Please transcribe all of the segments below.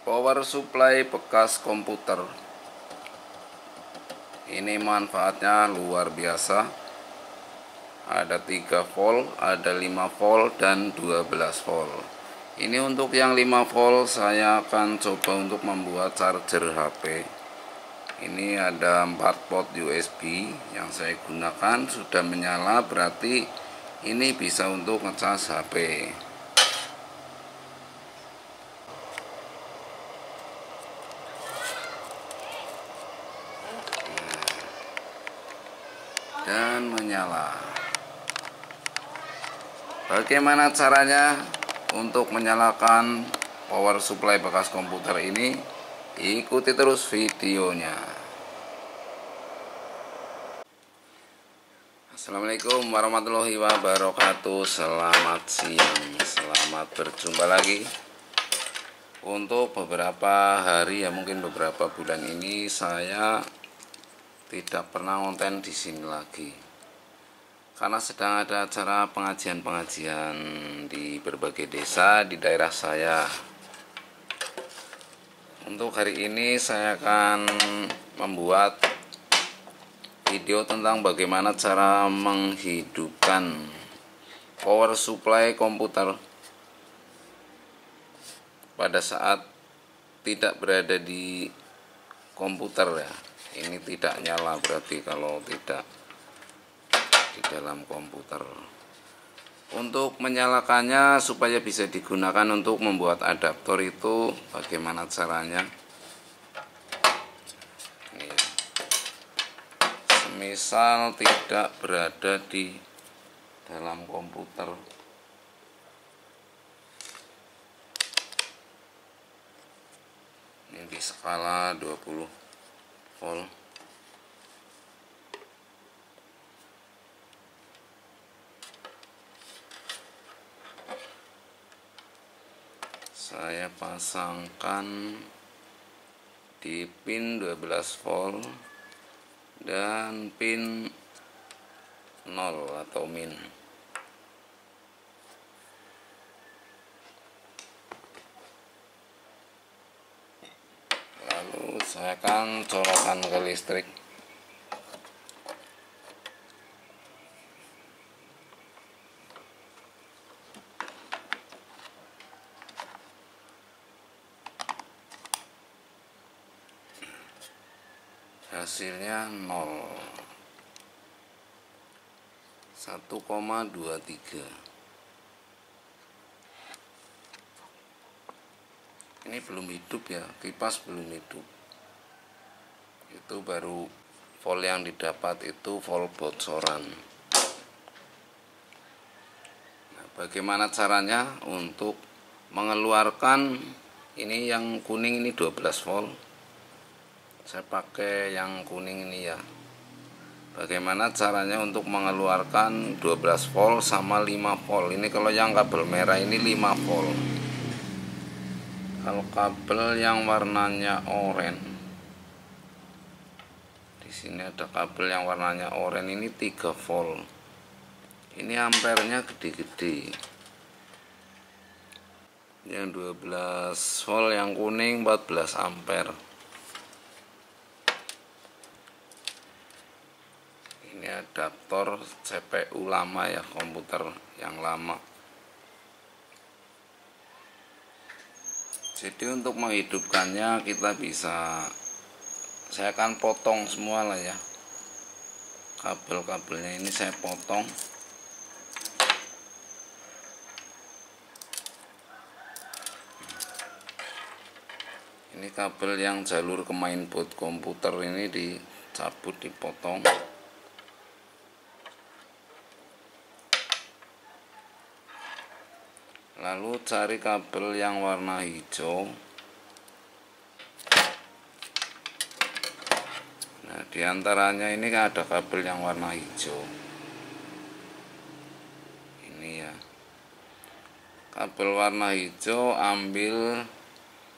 Power supply bekas komputer. Ini manfaatnya luar biasa. Ada 3 volt, ada 5 volt dan 12 volt. Ini untuk yang 5 volt saya akan coba untuk membuat charger HP. Ini ada 4 port USB yang saya gunakan, sudah menyala, berarti ini bisa untuk ngecas HP. Dan menyala. Bagaimana caranya untuk menyalakan power supply bekas komputer ini? Ikuti terus videonya. Assalamualaikum warahmatullahi wabarakatuh. Selamat siang, selamat berjumpa lagi. Untuk beberapa hari, ya mungkin beberapa bulan ini, saya tidak pernah konten di sini lagi karena sedang ada acara pengajian-pengajian di berbagai desa di daerah saya. Untuk hari ini saya akan membuat video tentang bagaimana cara menghidupkan power supply komputer pada saat tidak berada di komputer ya. Ini tidak nyala, berarti kalau tidak di dalam komputer. Untuk menyalakannya supaya bisa digunakan untuk membuat adaptor itu bagaimana caranya? Ini. Semisal tidak berada di dalam komputer. Ini di skala 20 volt. Saya pasangkan di pin 12 volt dan pin 0 atau min. Lalu saya akan colokkan ke listrik. Hasilnya 0, 1,23. Ini belum hidup ya, kipas belum hidup. Itu baru volt yang didapat itu volt bocoran. Nah, bagaimana caranya untuk mengeluarkan ini? Yang kuning ini 12 volt. Saya pakai yang kuning ini ya. Bagaimana caranya untuk mengeluarkan 12 volt sama 5 volt? Ini kalau yang kabel merah ini 5 volt. Kalau kabel yang warnanya oranye, di sini ada kabel yang warnanya oranye ini 3 volt. Ini ampernya gede-gede. Yang 12 volt yang kuning 14 ampere. Ini adaptor CPU lama ya, komputer yang lama. Jadi untuk menghidupkannya kita bisa, saya akan potong semua lah ya. Kabel-kabelnya ini saya potong. Ini kabel yang jalur ke mainboard komputer ini dicabut, dipotong. Lalu cari kabel yang warna hijau. Nah, diantaranya ini ada kabel yang warna hijau. Ini ya. Kabel warna hijau, ambil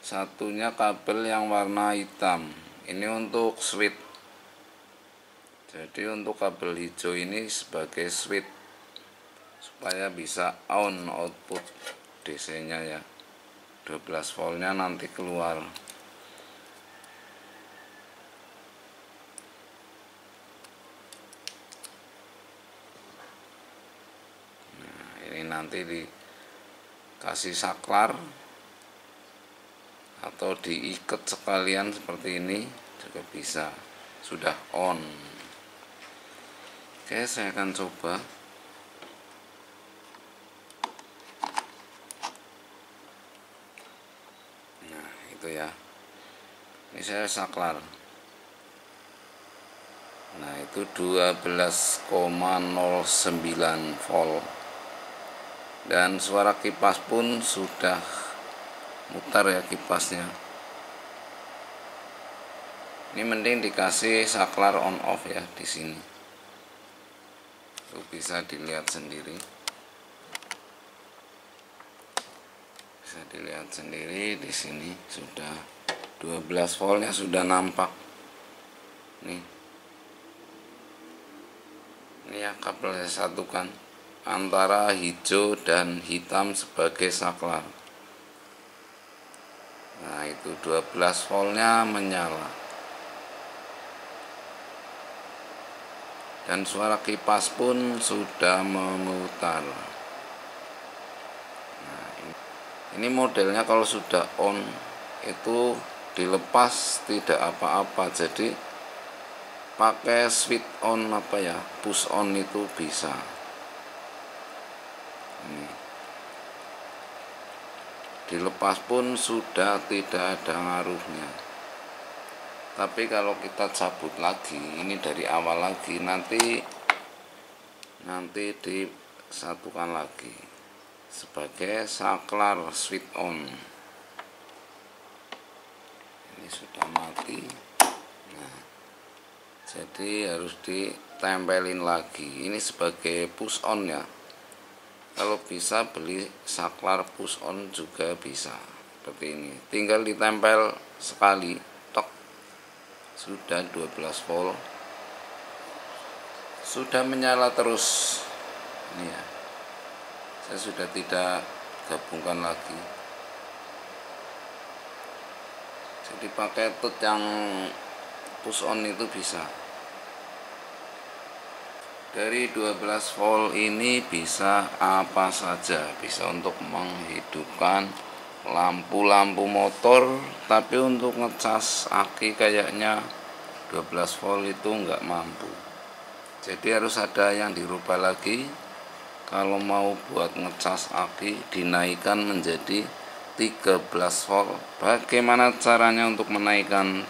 satunya kabel yang warna hitam. Ini untuk switch. Jadi untuk kabel hijau ini sebagai switch supaya bisa on output DC-nya ya. 12 voltnya nanti keluar. Nah, ini nanti dikasih saklar atau diikat sekalian seperti ini juga bisa. Sudah on. Oke, saya akan coba. Nah, itu ya. Ini saya saklar. Nah, itu 12,09 volt. Dan suara kipas pun sudah mutar ya kipasnya. Ini mending dikasih saklar on off ya di sini. Itu bisa dilihat sendiri. Bisa dilihat sendiri di sini sudah 12 voltnya sudah nampak. Nih. Ini ya kabel saya satukan antara hijau dan hitam sebagai saklar. Nah, itu 12 voltnya menyala. Dan suara kipas pun sudah memutar. Nah, ini modelnya kalau sudah on itu dilepas tidak apa-apa. Jadi pakai switch on push on itu bisa. Ini dilepas pun sudah tidak ada ngaruhnya. Tapi kalau kita cabut lagi, ini dari awal lagi, nanti disatukan lagi sebagai saklar switch on. Ini sudah mati. Nah, jadi harus ditempelin lagi. Ini sebagai push on ya. Kalau bisa beli saklar push on juga bisa. Seperti ini. Tinggal ditempel sekali. Sudah 12 volt, sudah menyala terus. Ini ya, saya sudah tidak gabungkan lagi. Jadi pakai tut yang push on itu bisa. Dari 12 volt ini bisa apa saja, bisa untuk menghidupkan lampu-lampu motor, tapi untuk ngecas aki kayaknya 12 volt itu enggak mampu. Jadi harus ada yang dirubah lagi. Kalau mau buat ngecas aki dinaikkan menjadi 13 volt. Bagaimana caranya untuk menaikkan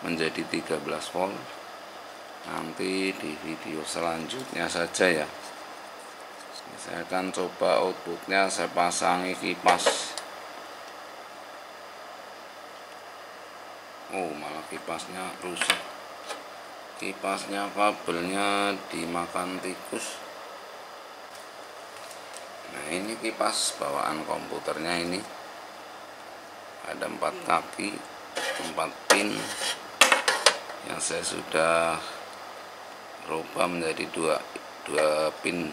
menjadi 13 volt? Nanti di video selanjutnya saja ya. Saya akan coba outputnya, saya pasangi kipas. Oh, malah kipasnya rusak. Kipasnya kabelnya dimakan tikus. Nah, ini kipas bawaan komputernya ini. Ada 4 kaki, 4 pin yang saya sudah rubah menjadi dua pin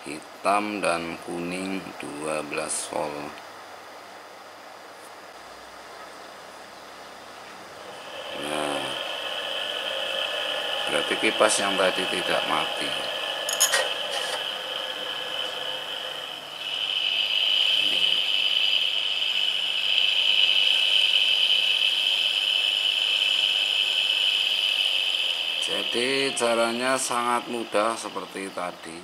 hitam dan kuning 12 volt. Nah, berarti kipas yang tadi tidak mati. Jadi caranya sangat mudah seperti tadi.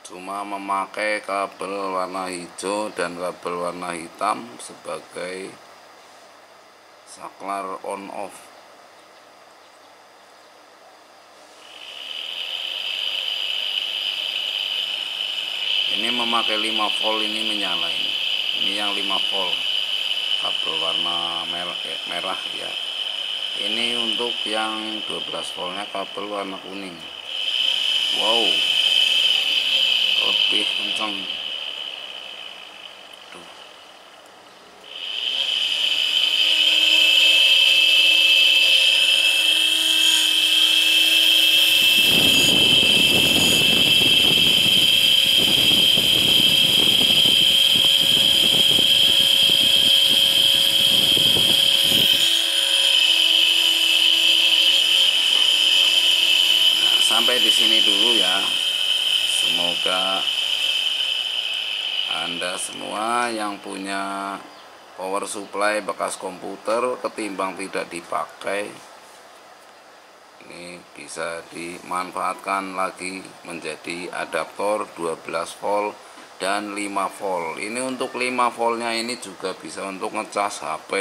Cuma memakai kabel warna hijau dan kabel warna hitam sebagai saklar on off. Ini memakai 5 volt, ini menyala ini. Ini yang 5 volt. Kabel warna merah ya. Ini untuk yang 12 voltnya kabel warna kuning. Wow, lebih kencang. semua yang punya power supply bekas komputer ketimbang tidak dipakai, ini bisa dimanfaatkan lagi menjadi adaptor 12 volt dan 5 volt. Ini untuk 5 voltnya ini juga bisa untuk ngecas HP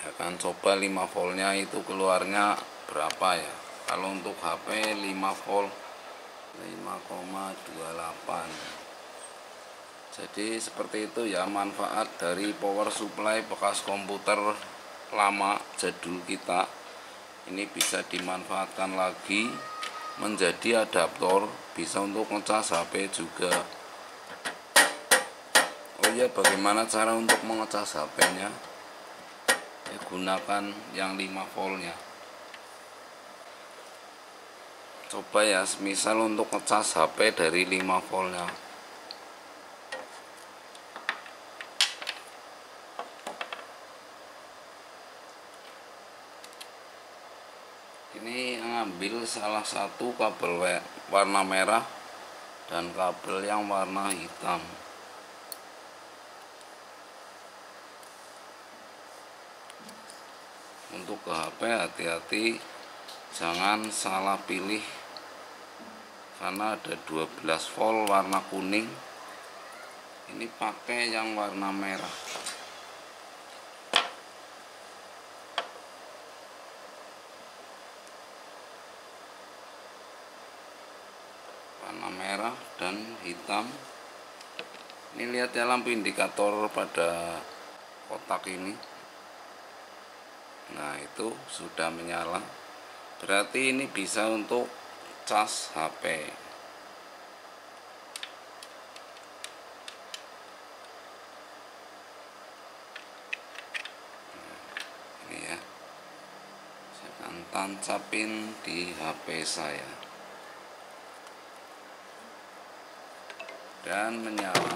ya kan. Coba 5 voltnya itu keluarnya berapa ya. Kalau untuk HP 5 volt 5,28. Jadi seperti itu ya manfaat dari power supply bekas komputer lama jadul kita. Ini bisa dimanfaatkan lagi menjadi adaptor, bisa untuk ngecas HP juga. Oh iya, bagaimana cara untuk mengecas HP-nya? Ya, gunakan yang 5 voltnya. Coba ya, misal untuk ngecas HP dari 5 voltnya. Ini ngambil salah satu kabel warna merah dan kabel yang warna hitam. Untuk ke HP hati-hati, jangan salah pilih karena ada 12 volt warna kuning. Ini pakai yang warna merah. Warna merah dan hitam. Ini lihat ya lampu indikator pada kotak ini. Nah, itu sudah menyala. Berarti ini bisa untuk cas HP. Nah, ini ya. Saya akan tancapin di HP saya. Dan menyala.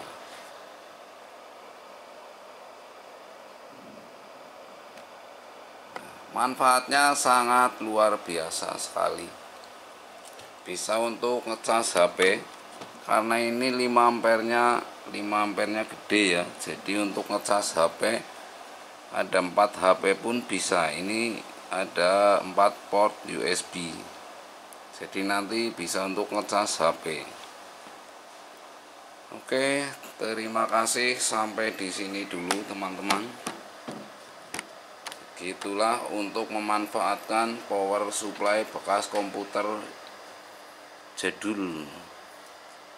Manfaatnya sangat luar biasa sekali. Bisa untuk ngecas HP karena ini 5 ampernya gede ya. Jadi untuk ngecas HP ada 4 HP pun bisa. Ini ada 4 port USB. Jadi nanti bisa untuk ngecas HP. Oke, terima kasih, sampai di sini dulu teman-teman. Gitulah untuk memanfaatkan power supply bekas komputer jadul.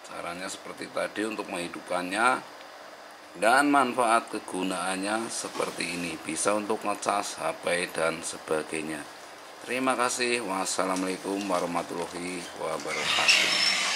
Caranya seperti tadi untuk menghidupkannya, dan manfaat kegunaannya seperti ini, bisa untuk ngecas HP dan sebagainya. Terima kasih. Wassalamualaikum warahmatullahi wabarakatuh.